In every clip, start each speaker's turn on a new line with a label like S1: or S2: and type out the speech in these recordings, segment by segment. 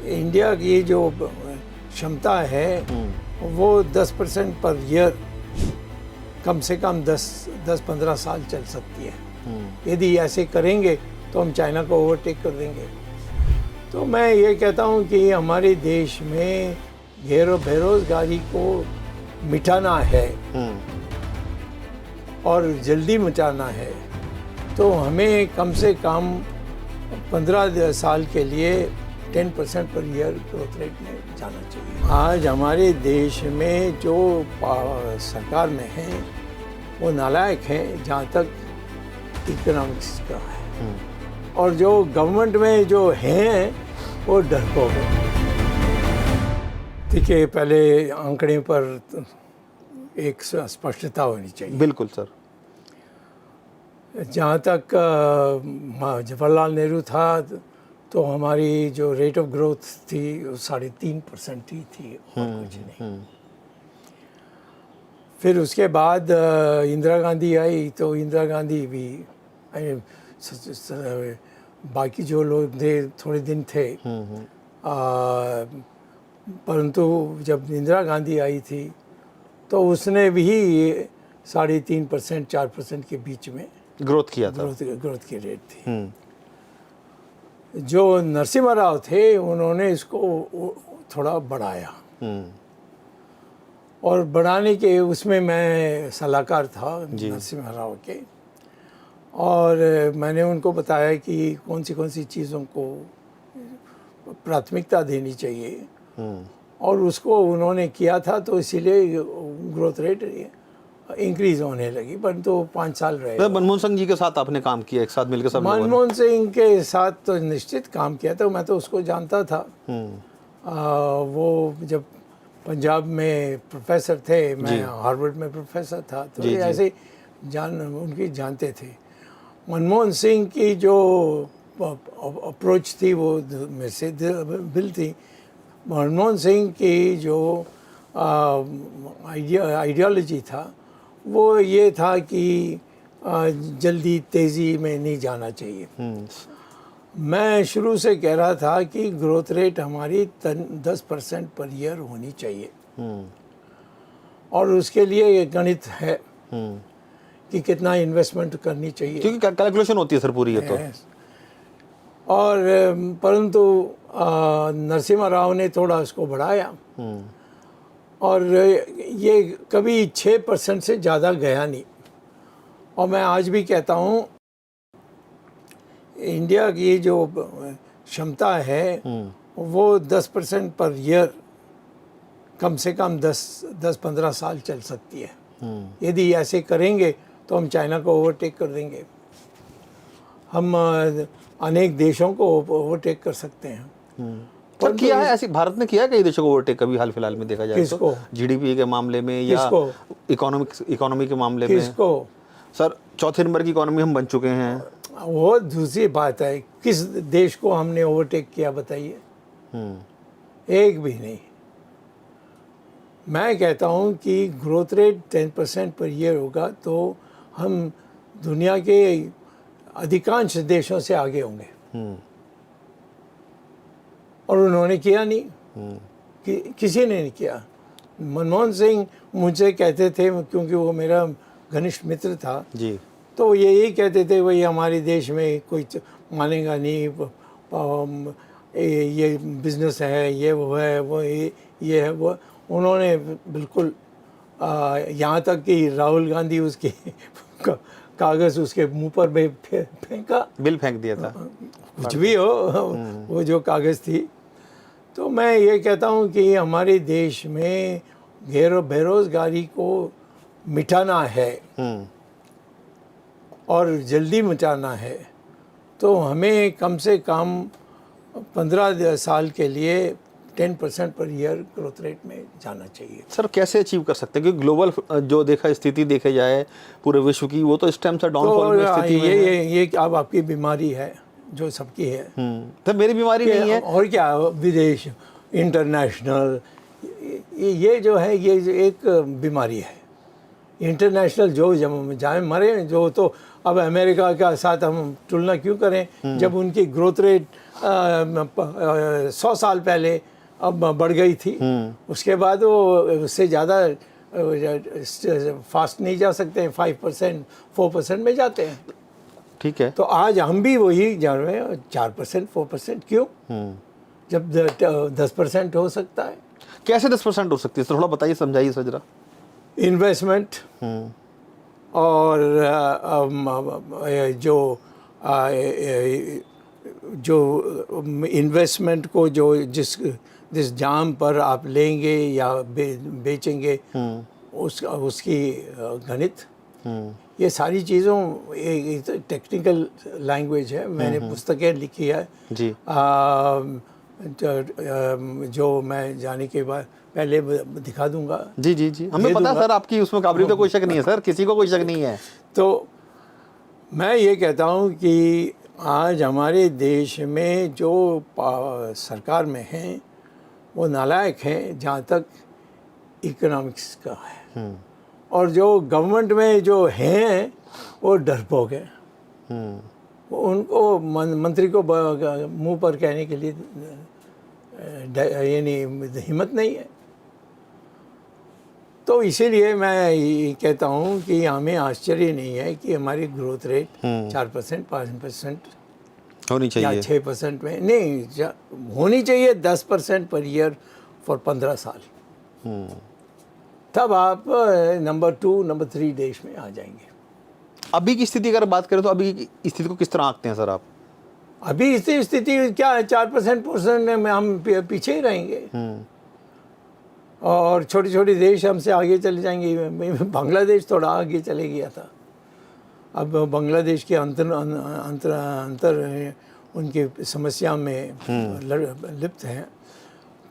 S1: India की जो क्षमता है वो 10% पर ईयर कम से कम 10-15 साल चल सकती है। यदि ऐसे करेंगे तो हम चाइना को ओवरटेक कर देंगे। तो मैं ये कहता हूँ कि हमारे देश में बेरोजगारी को मिटाना है और जल्दी मिटाना है, तो हमें कम से कम 15 साल के लिए 10% पर ईयर ग्रोथ रेट में जाना चाहिए। आज हमारे देश में जो सरकार में है वो नालायक है जहाँ तक इकोनॉमिक्स का है, और जो गवर्नमेंट में जो हैं वो डरपोक है। देखिए, पहले आंकड़े पर एक स्पष्टता होनी चाहिए।
S2: बिल्कुल सर।
S1: जहाँ तक जवाहरलाल नेहरू था तो हमारी जो रेट ऑफ ग्रोथ थी वो 3.5% ही थी और कुछ नहीं। फिर उसके बाद इंदिरा गांधी आई तो इंदिरा गांधी भी बाकी जो लोग थे थोड़े दिन थे, परंतु जब इंदिरा गांधी आई थी तो उसने भी 3.5% 4% के बीच में
S2: ग्रोथ किया था।
S1: ग्रोथ की रेट थी। जो नरसिम्हा राव थे उन्होंने इसको थोड़ा बढ़ाया, और बढ़ाने के उसमें मैं सलाहकार था नरसिम्हा राव के, और मैंने उनको बताया कि कौन सी चीज़ों को प्राथमिकता देनी चाहिए, और उसको उन्होंने किया था, तो इसीलिए ग्रोथ रेट इंक्रीज होने लगी। परंतु 5 साल रहे।
S2: मनमोहन सिंह जी के साथ आपने काम किया एक साथ मिलकर? सब
S1: मनमोहन सिंह के साथ तो निश्चित काम किया था, मैं तो उसको जानता था। वो जब पंजाब में प्रोफेसर थे, मैं हार्वर्ड में प्रोफेसर था, तो ऐसे उनकी जानते थे। मनमोहन सिंह की जो अप्रोच थी वो मेरे से बिल थी। मनमोहन सिंह की जो आइडियोलॉजी था वो ये था कि जल्दी तेज़ी में नहीं जाना चाहिए। मैं शुरू से कह रहा था कि ग्रोथ रेट हमारी 10% पर ईयर होनी चाहिए, और उसके लिए ये गणित है कि कितना इन्वेस्टमेंट करनी चाहिए,
S2: क्योंकि कैलकुलेशन होती है सर पूरी ये तो।
S1: और परंतु नरसिम्हा राव ने थोड़ा उसको बढ़ाया, और ये कभी 6% से ज़्यादा गया नहीं। और मैं आज भी कहता हूँ इंडिया की जो क्षमता है वो 10% पर ईयर कम से कम 10-15 साल चल सकती है। यदि ऐसे करेंगे तो हम चाइना को ओवरटेक कर देंगे। हम अनेक देशों को ओवरटेक कर सकते हैं।
S2: पर किया है ऐसी? भारत ने किया है कई देशों को ओवरटेक कभी हाल फिलहाल में देखा जाए तो? जीडीपी के मामले में या इकोनॉमी के मामले में?
S1: किसको?
S2: सर, चौथे नंबर की इकोनॉमी हम बन चुके हैं।
S1: वो दूसरी बात है। किस देश को हमने ओवरटेक किया बताइए? एक भी नहीं। मैं कहता हूँ कि ग्रोथ रेट 10% पर ईयर होगा तो हम दुनिया के अधिकांश देशों से आगे होंगे। और उन्होंने किया नहीं, किसी ने नहीं किया। मनमोहन सिंह मुझसे कहते थे, क्योंकि वो मेरा घनिष्ठ मित्र था
S2: जी, तो
S1: यही कहते थे भाई हमारे देश में कोई मानेगा नहीं, ये बिजनेस है, ये वो है, वो ये है वो। उन्होंने बिल्कुल यहाँ तक कि राहुल गांधी उसके कागज़ उसके मुंह पर फेंका,
S2: बिल फेंक दिया था।
S1: कुछ भी हो, वो जो कागज़ थी। तो मैं ये कहता हूँ कि हमारे देश में बेरोजगारी को मिटाना है और जल्दी मिटाना है, तो हमें कम से कम 15 साल के लिए 10% पर ईयर ग्रोथ रेट में जाना चाहिए।
S2: सर, कैसे अचीव कर सकते हैं? क्योंकि ग्लोबल जो स्थिति देखे जाए पूरे विश्व की, वो तो इस टाइम से डाउनफॉल में स्थिति में है।
S1: ये अब आपकी बीमारी है जो सबकी है।
S2: तो मेरी बीमारी नहीं है।
S1: और क्या, विदेश, इंटरनेशनल, ये जो है ये एक बीमारी है। इंटरनेशनल जो जाए मरे, जो तो अब अमेरिका का साथ हम तुलना क्यों करें जब उनकी ग्रोथ रेट 100 साल पहले अब बढ़ गई थी, उसके बाद वो उससे ज़्यादा फास्ट नहीं जा सकते, 5% 4% में जाते हैं।
S2: ठीक है।
S1: तो आज हम भी वही जा रहे हैं, 4% 4%। क्यों? जब 10% हो सकता है।
S2: कैसे 10% हो सकती है? थोड़ा बताइए, समझाइए सर जरा।
S1: इन्वेस्टमेंट और जो इन्वेस्टमेंट को जिस जाम पर आप लेंगे या बेचेंगे, उसकी गणित, ये सारी चीज़ों, एक टेक्निकल लैंग्वेज है। मैंने पुस्तकें लिखी है
S2: जी।
S1: जो मैं जाने के बाद पहले दिखा दूंगा।
S2: जी जी जी, हमें पता है सर आपकी उसमें काबिलियत, तो कोई शक नहीं है सर, किसी को कोई शक नहीं है।
S1: तो मैं ये कहता हूँ कि आज हमारे देश में जो सरकार में हैं वो नालायक हैं जहाँ तक इकोनॉमिक्स का है, और जो गवर्नमेंट में जो हैं वो डरपोक हैं। उनको मंत्री को मुंह पर कहने के लिए यानी हिम्मत नहीं है। तो इसीलिए मैं ये कहता हूँ कि हमें आश्चर्य नहीं है कि हमारी ग्रोथ रेट 4% 5%
S2: होनी चाहिए,
S1: या 6% में नहीं होनी चाहिए, 10% पर ईयर फॉर 15 साल। तब आप नंबर 2 नंबर 3 देश में आ जाएंगे।
S2: अभी की स्थिति अगर बात करें तो अभी की स्थिति को किस तरह आंकते हैं सर आप?
S1: अभी इस स्थिति क्या है, 4% में हम पीछे ही रहेंगे, और छोटे छोटे देश हमसे आगे चले जाएंगे। बांग्लादेश थोड़ा आगे चले गया था, अब बांग्लादेश के अंतर उनकी समस्या में लिप्त हैं।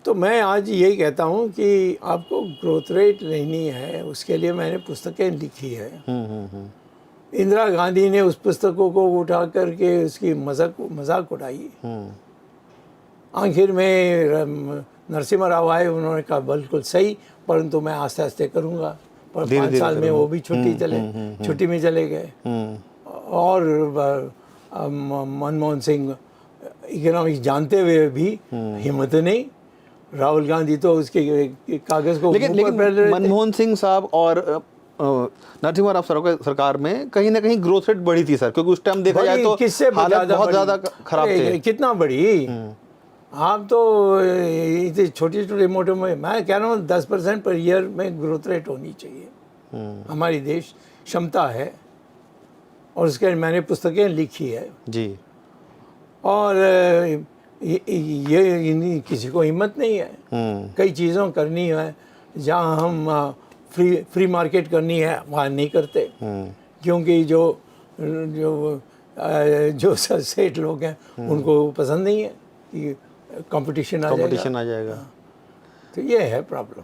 S1: तो मैं आज यही कहता हूँ कि आपको ग्रोथ रेट लेनी है, उसके लिए मैंने पुस्तकें लिखी है। इंदिरा गांधी ने उस पुस्तकों को उठा करके उसकी मजाक उड़ाई। आखिर में नरसिम्हा राव आए, उन्होंने कहा बिल्कुल सही, परंतु मैं आस्ते आस्ते करूँगा। पर 5 साल में वो भी छुट्टी में चले गए। और मनमोहन सिंह इकोनॉमिक्स जानते हुए भी हिम्मत नहीं। राहुल गांधी तो उसके कागज़ को
S2: लेकिन मनमोहन सिंह साहब और नरसिम्हा राव सरकार में कहीं ना कहीं ग्रोथ रेट बढ़ी थी सर, क्योंकि उस टाइम देखा जाए तो हालत बहुत ज़्यादा खराब थे।
S1: कितना बढ़ी? आप तो छोटे छोटे मोटे में, मैं कह रहा हूँ 10% पर ईयर में ग्रोथ रेट होनी चाहिए। हमारी देश क्षमता है, और उसके मैंने पुस्तकें लिखी है
S2: जी।
S1: और ये किसी को हिम्मत नहीं है। कई चीज़ों करनी है, जहाँ हम फ्री मार्केट करनी है वहाँ नहीं करते, क्योंकि जो सेठ लोग हैं उनको पसंद नहीं है कि कंपटीशन आ जाएगा।
S2: जाएगा।
S1: तो ये है प्रॉब्लम।